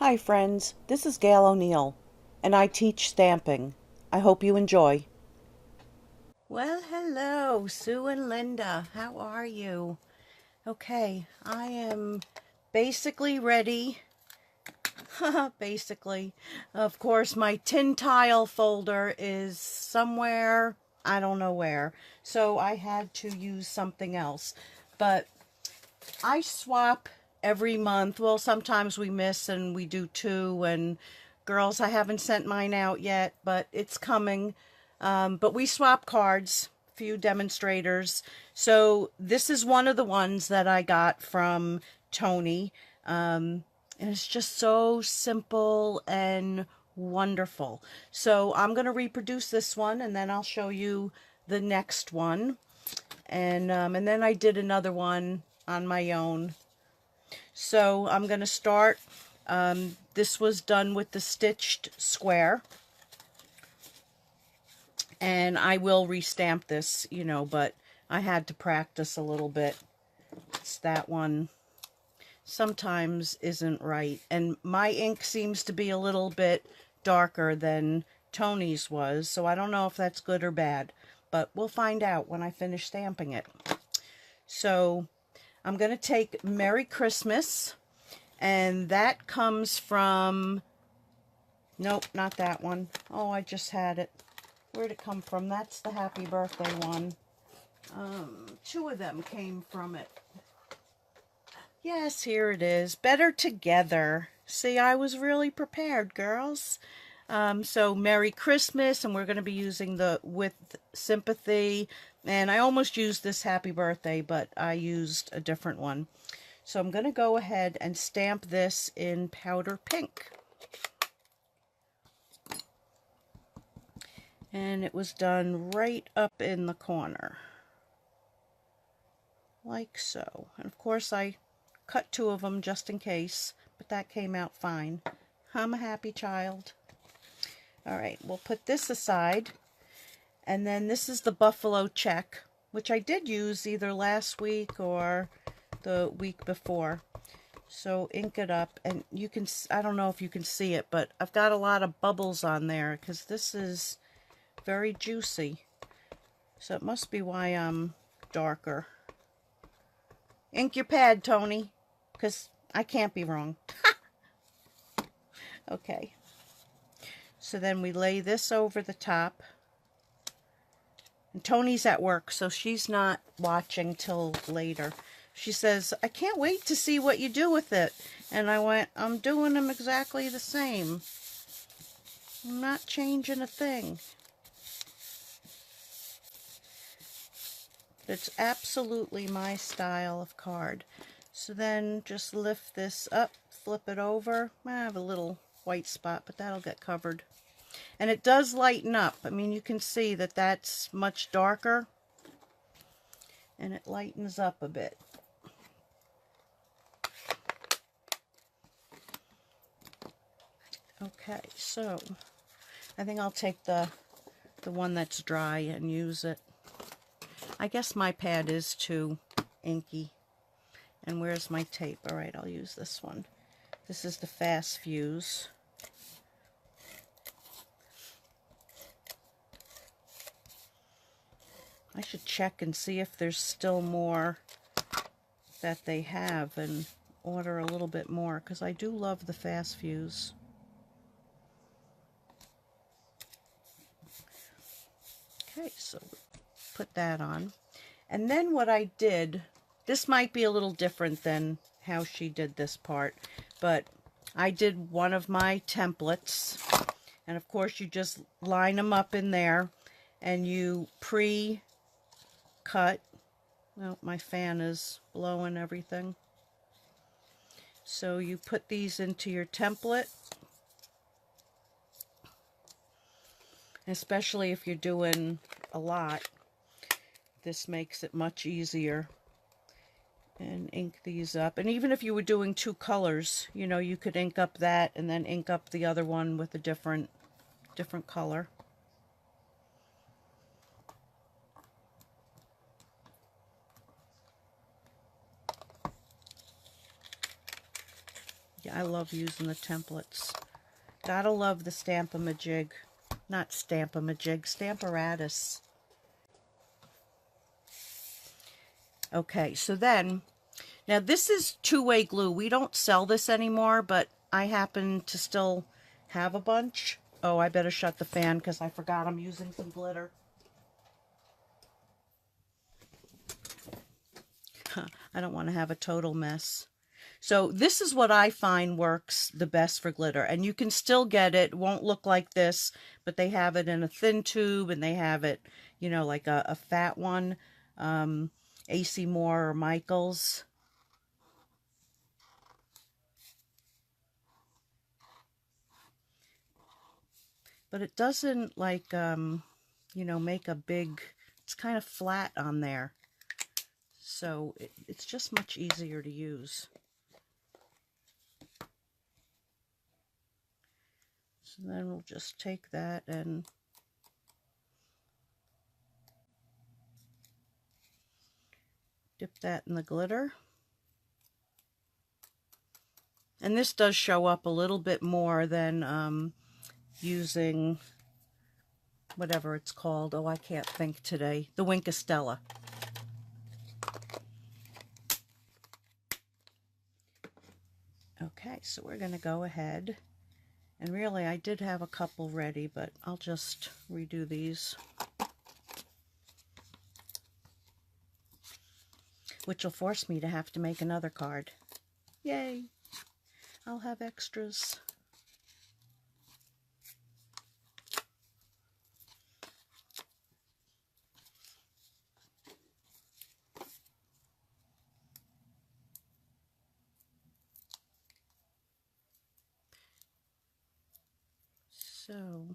Hi friends, this is Gail O'Neill, and I teach stamping. I hope you enjoy. Well, hello, Sue and Linda. How are you? Okay, I am basically ready. Basically. Of course, my tin tile folder is somewhere, I don't know where, so I had to use something else. But I swap every month. Well, sometimes we miss and we do two. And girls, I haven't sent mine out yet, but it's coming. But we swap cards, few demonstrators. So this is one of the ones that I got from Toni. And it's just so simple and wonderful. So I'm going to reproduce this one and then I'll show you the next one. And then I did another one on my own. So I'm going to start. This was done with the stitched square. And I will restamp this, but I had to practice a little bit. It's that one sometimes isn't right. And my ink seems to be a little bit darker than Toni's was. So I don't know if that's good or bad. But we'll find out when I finish stamping it. So I'm going to take Merry Christmas, and that comes from, nope, not that one. Oh, I just had it. Where'd it come from? That's the Happy Birthday one. Two of them came from it. Yes, here it is. Better Together. See, I was really prepared, girls. So Merry Christmas, and we're going to be using the With Sympathy. And I almost used this Happy Birthday, but I used a different one. So I'm going to go ahead and stamp this in powder pink. And it was done right up in the corner. Like so. And of course I cut two of them just in case, but that came out fine. I'm a happy child. Alright, we'll put this aside. And then this is the buffalo check, which I did use either last week or the week before. So ink it up, and you can, I don't know if you can see it, but I've got a lot of bubbles on there because this is very juicy. So it must be why I'm darker. Ink your pad, Toni, because I can't be wrong. Okay. So then we lay this over the top. And Toni's at work, so she's not watching till later. She says, I can't wait to see what you do with it. And I went, I'm doing them exactly the same. I'm not changing a thing. It's absolutely my style of card. So then just lift this up, flip it over. I have a little white spot, but that'll get covered. And it does lighten up. I mean, you can see that that's much darker. And it lightens up a bit. Okay, so I think I'll take the one that's dry and use it. I guess my pad is too inky. And where's my tape? All right, I'll use this one. This is the Fast Fuse. I should check and see if there's still more that they have and order a little bit more, because I do love the Fast Fuse. Okay, so put that on. And then what I did, this might be a little different than how she did this part, but I did one of my templates, and of course you just line them up in there and you pre-cut. Well, my fan is blowing everything. So you put these into your template, especially if you're doing a lot. This makes it much easier. And ink these up. And even if you were doing two colors, you could ink up that and then ink up the other one with a different color. Yeah, I love using the templates. Gotta love the Stamp-A-Majig. Not Stamp-A-Majig, Stamparatus. Okay, so then, now this is two-way glue. We don't sell this anymore, but I happen to still have a bunch. Oh, I better shut the fan because I forgot I'm using some glitter. I don't want to have a total mess. So this is what I find works the best for glitter. And you can still get it. It won't look like this, but they have it in a thin tube and they have it, you know, like a fat one. AC Moore or Michaels. But it doesn't like, you know, make a big, it's kind of flat on there. So it's just much easier to use. So then we'll just take that and dip that in the glitter. And this does show up a little bit more than using whatever it's called. Oh, I can't think today. The Wink Estella. Okay, so we're going to go ahead. And really, I did have a couple ready, but I'll just redo these. Which will force me to have to make another card. Yay! I'll have extras. So,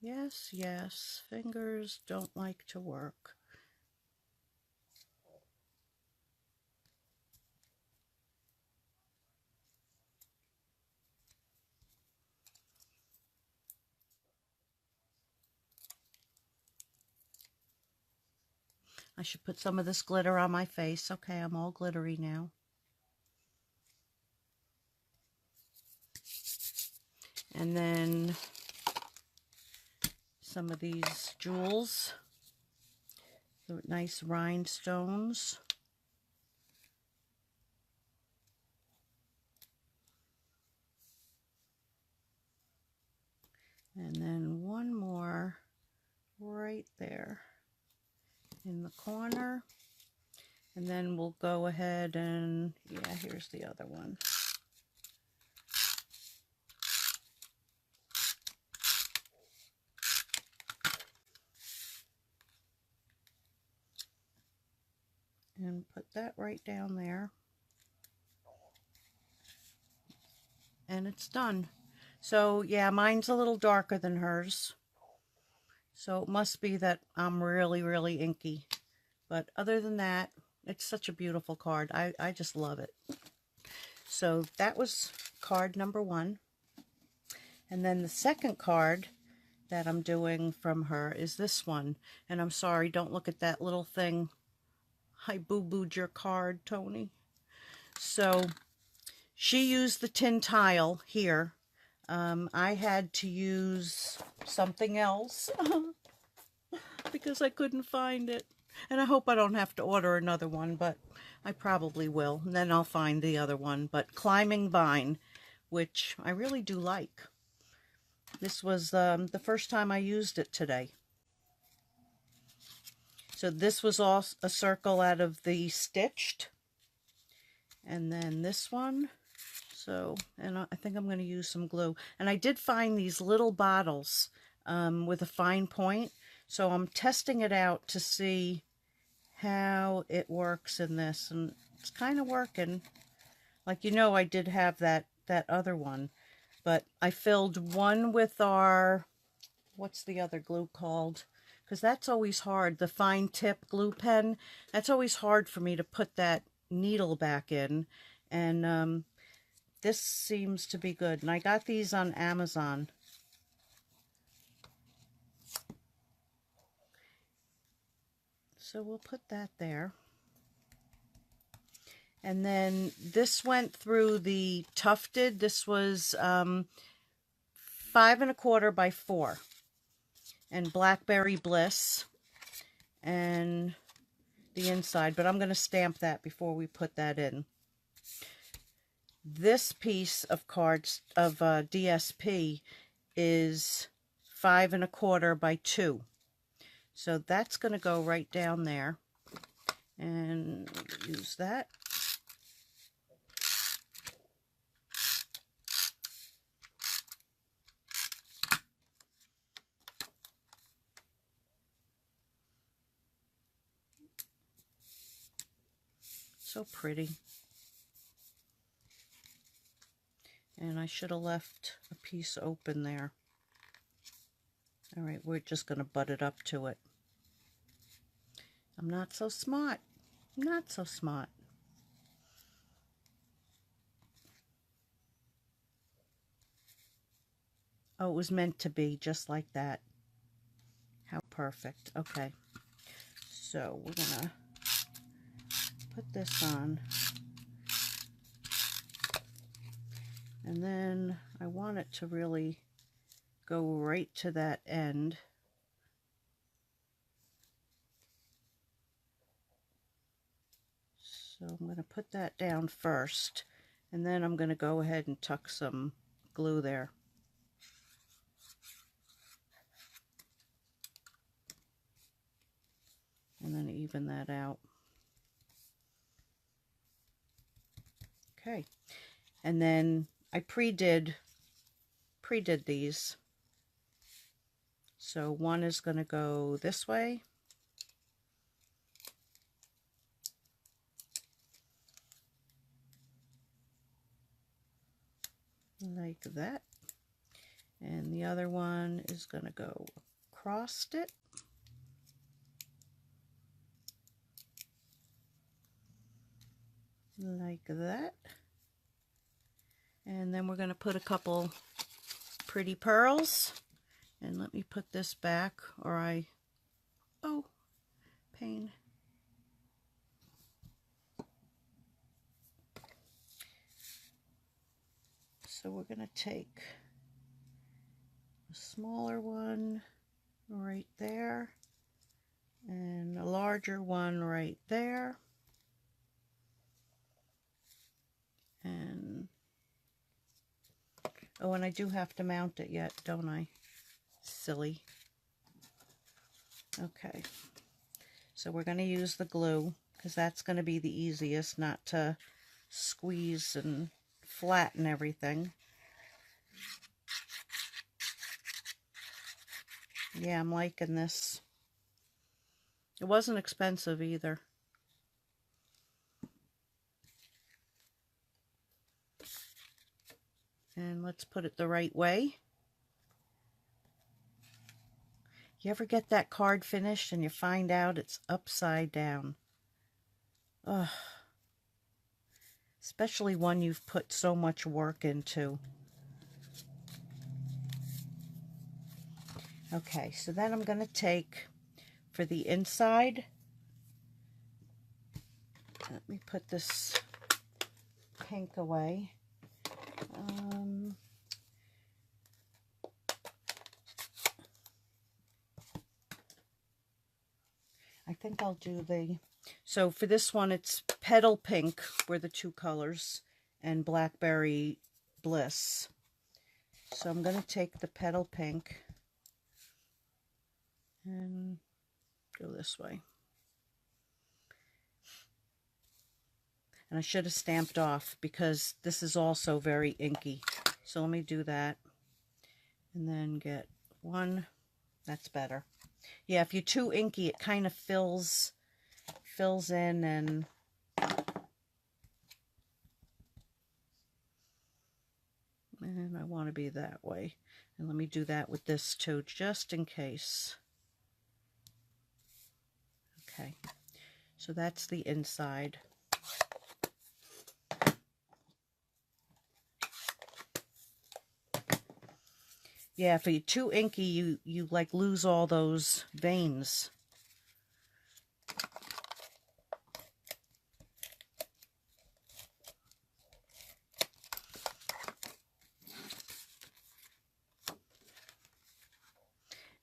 yes, yes, fingers don't like to work. I should put some of this glitter on my face. Okay, I'm all glittery now. And then some of these jewels, the nice rhinestones. And then one more right there in the corner. And then we'll go ahead and, yeah, here's the other one. And put that right down there. And it's done. So yeah, mine's a little darker than hers. So it must be that I'm really, really inky. But other than that, it's such a beautiful card. I just love it. So that was card number 1. And then the second card that I'm doing from her is this one. And I'm sorry, don't look at that little thing. I boo-booed your card, Toni. So she used the tin tile here. I had to use something else because I couldn't find it. And I hope I don't have to order another one, but I probably will. And then I'll find the other one. But Climbing Vine, which I really do like. This was the first time I used it today. So this was all a circle out of the stitched. And then this one. So, and I think I'm going to use some glue. And I did find these little bottles with a fine point. So I'm testing it out to see how it works in this. And it's kind of working. Like, you know, I did have that other one. But I filled one with our, what's the other glue called? Because that's always hard. The fine tip glue pen. That's always hard for me to put that needle back in. And this seems to be good. And I got these on Amazon. So we'll put that there. And then this went through the tufted. This was 5 1/4 by 4. And Blackberry Bliss. And the inside. But I'm going to stamp that before we put that in. This piece of cards of DSP is 5 1/4 by 2. So that's going to go right down there. And use that. So pretty. And I should have left a piece open there. All right, we're just going to butt it up to it. I'm not so smart. Not so smart. Oh, it was meant to be just like that. How perfect. Okay. So we're going to put this on. And then I want it to really go right to that end. So I'm going to put that down first, and then I'm going to go ahead and tuck some glue there. And then even that out. Okay. And then I pre-did these. So one is going to go this way. Like that. And the other one is going to go across it. Like that. And then we're going to put a couple pretty pearls. And let me put this back, or oh, pain. So we're going to take a smaller one right there, and a larger one right there. And, oh, and I do have to mount it yet, don't I? Silly. Okay. So we're going to use the glue, because that's going to be the easiest, not to squeeze and flatten everything. Yeah, I'm liking this. It wasn't expensive either. And let's put it the right way. You ever get that card finished and you find out it's upside down? Ugh. Especially one you've put so much work into. Okay, so then I'm going to take, for the inside, let me put this pink away. I think I'll do so for this one it's Petal Pink were the two colors, and Blackberry Bliss. So I'm going to take the Petal Pink and go this way. And I should have stamped off because this is also very inky. So let me do that. And then get one. That's better. Yeah, if you're too inky, it kind of fills in, and I want to be that way. And let me do that with this too, just in case. Okay, so that's the inside. Yeah, if you're too inky, you like lose all those veins.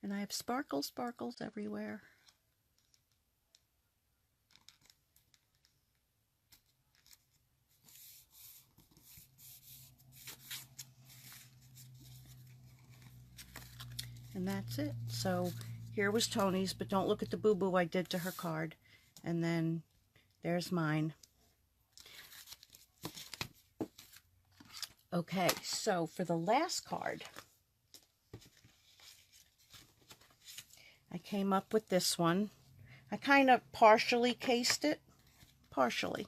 And I have sparkles everywhere. And that's it. So here was Toni's, but don't look at the boo-boo I did to her card. And then there's mine. Okay, so for the last card, I came up with this one. I kind of partially cased it. Partially.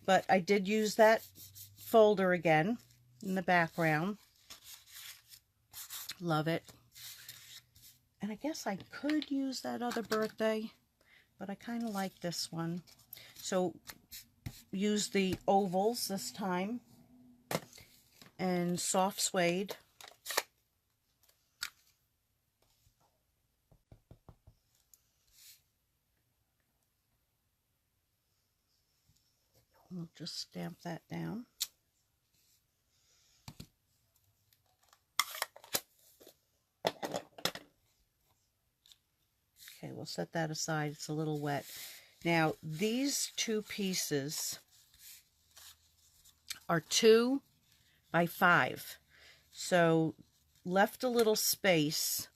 But I did use that folder again in the background. Love it. And I guess I could use that other birthday, but I kind of like this one. So use the ovals this time and soft suede. We'll just stamp that down. Okay, we'll set that aside. It's a little wet. Now, these two pieces are 2 by 5. So, left a little space.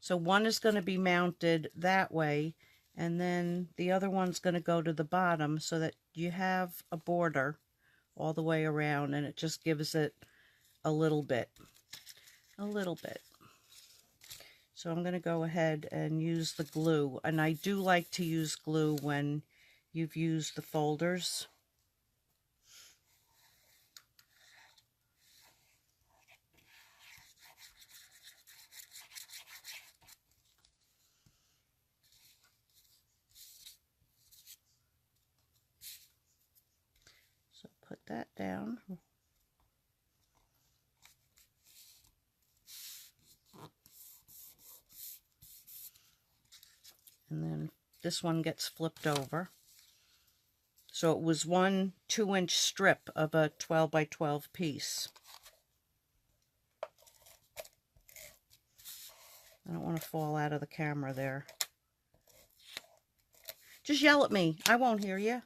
So, one is going to be mounted that way, and then the other one's going to go to the bottom so that you have a border all the way around, and it just gives it a little bit. A little bit. So I'm going to go ahead and use the glue. And I do like to use glue when you've used the folders. So put that down. And then this one gets flipped over. So it was one 2-inch strip of a 12 by 12 piece. I don't want to fall out of the camera there. Just yell at me. I won't hear you.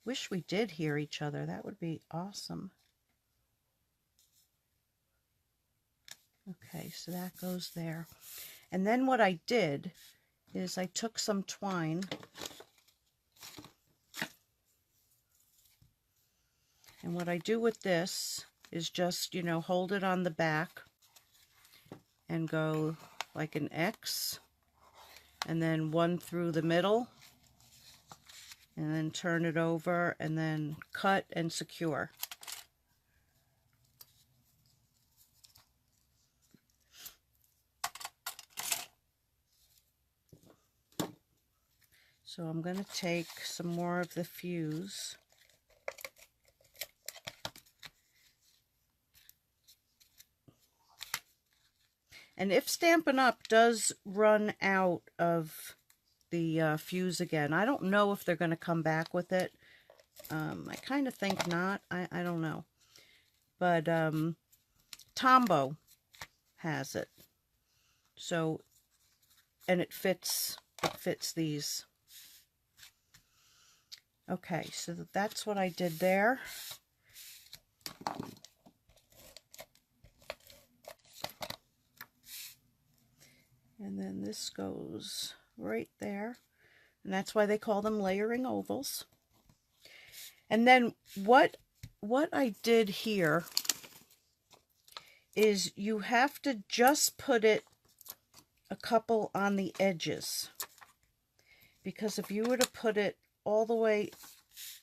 Wish we did hear each other. That would be awesome. Okay, so that goes there. And then what I did is I took some twine and what I do with this is just, you know, hold it on the back and go like an X and then one through the middle and then turn it over and then cut and secure. So I'm going to take some more of the fuse. And if Stampin' Up! Does run out of the fuse again, I don't know if they're going to come back with it. I kind of think not. I don't know. But Tombow has it. So, and it fits these. Okay, so that's what I did there. And then this goes right there. And that's why they call them layering ovals. And then what I did here is you have to just put it a couple on the edges. Because if you were to put it all the way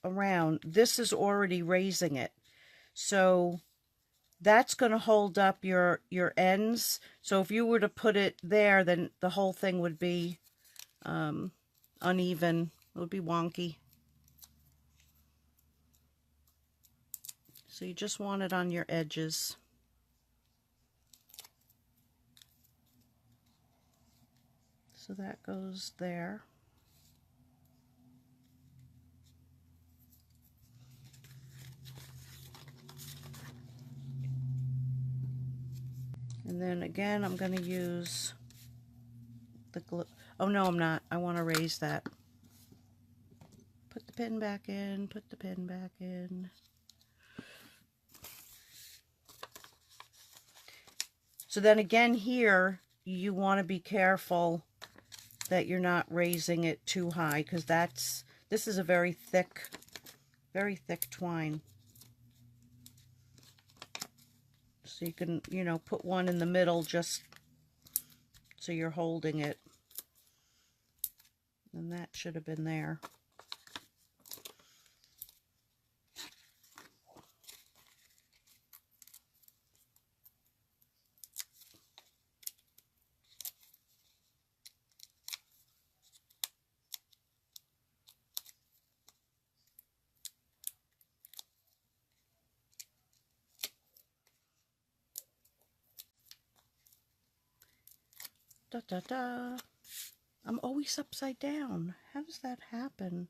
around, this is already raising it. So that's going to hold up your ends. So if you were to put it there, then the whole thing would be uneven. It would be wonky. So you just want it on your edges. So that goes there. And then again, I'm going to use the glue. Oh, no, I'm not. I want to raise that. Put the pin back in, put the pin back in. So then again here, you want to be careful that you're not raising it too high, because this is a very thick twine. So you can, you know, put one in the middle just so you're holding it. And that should have been there. Da da da. I'm always upside down. How does that happen?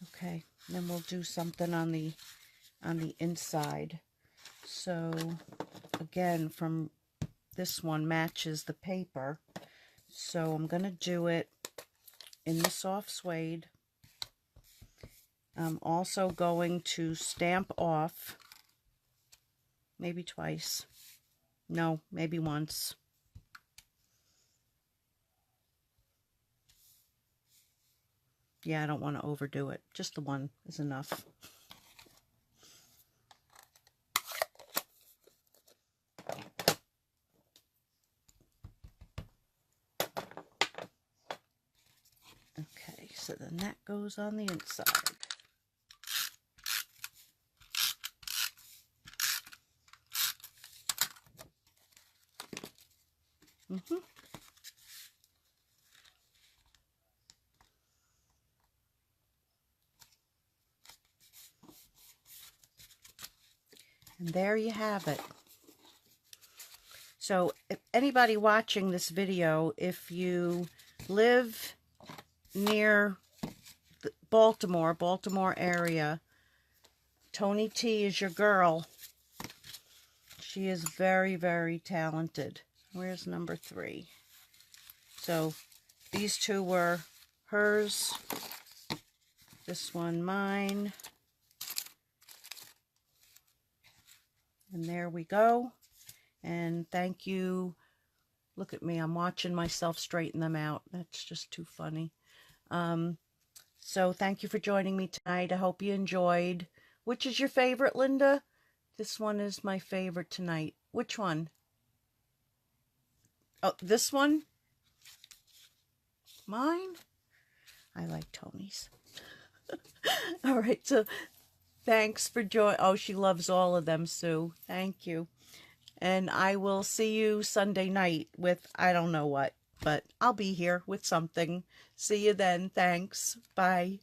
Okay, then we'll do something on the inside. So again, from this one matches the paper. So I'm going to do it in the soft suede. I'm also going to stamp off, maybe twice. No, maybe once. Yeah, I don't want to overdo it. Just the one is enough. Okay, so then that goes on the inside. And there you have it. So if anybody watching this video, if you live near the Baltimore area, Toni Tee is your girl. She is very, very talented. Where's number 3? So these two were hers. This one mine. And there we go. And thank you. Look at me. I'm watching myself straighten them out. That's just too funny. So thank you for joining me tonight. I hope you enjoyed. Which is your favorite, Linda? This one is my favorite tonight. Which one? Oh, this one? Mine? I like Toni's. All right, so thanks for joining. Oh, she loves all of them, Sue. Thank you. And I will see you Sunday night with, I don't know what, but I'll be here with something. See you then. Thanks. Bye.